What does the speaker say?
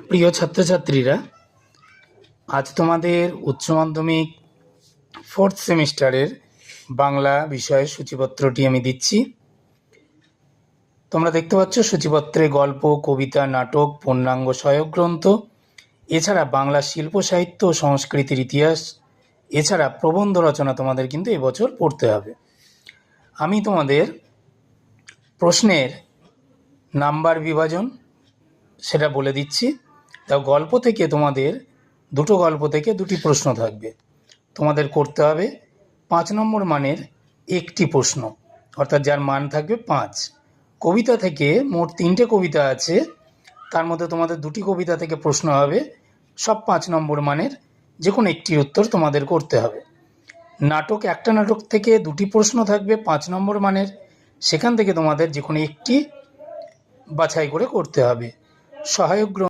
প্রিয় ছাত্রছাত্রীরা, আজ তোমাদের উচ্চ মাধ্যমিক 4th সেমিস্টারের বাংলা বিষয়ের সূচিপত্রটি আমি দিচ্ছি। তোমরা দেখতে পাচ্ছ সূচিপত্রে গল্প, কবিতা, নাটক, পূর্ণাঙ্গ সহায়ক গ্রন্থ, এছাড়া বাংলা শিল্প সাহিত্য ও সংস্কৃতির ইতিহাস, এছাড়া প্রবন্ধ রচনা তোমাদের কিন্তু এবছর পড়তে হবে। আমি তোমাদের প্রশ্নের নাম্বার বিভাজন সেটা বলে দিচ্ছি। তাও গল্প থেকে তোমাদের দুটো গল্প থেকে দুটি প্রশ্ন থাকবে। তোমাদের করতে হবে 5 নম্বর মানের একটি প্রশ্ন, অর্থাৎ যার মান থাকবে 5। কবিতা থেকে মোট 3টে কবিতা আছে, তার মধ্যে তোমাদের দুটি কবিতা থেকে প্রশ্ন হবে, সব 5 নম্বর মানের, যে কোনো একটির উত্তর তোমাদের করতে হবে। নাটক, একটা নাটক থেকে দুটি প্রশ্ন থাকবে 5 নম্বর মানের, সেখান থেকে তোমাদের যে কোনো একটি বাছাই করে করতে হবে। সহায়ক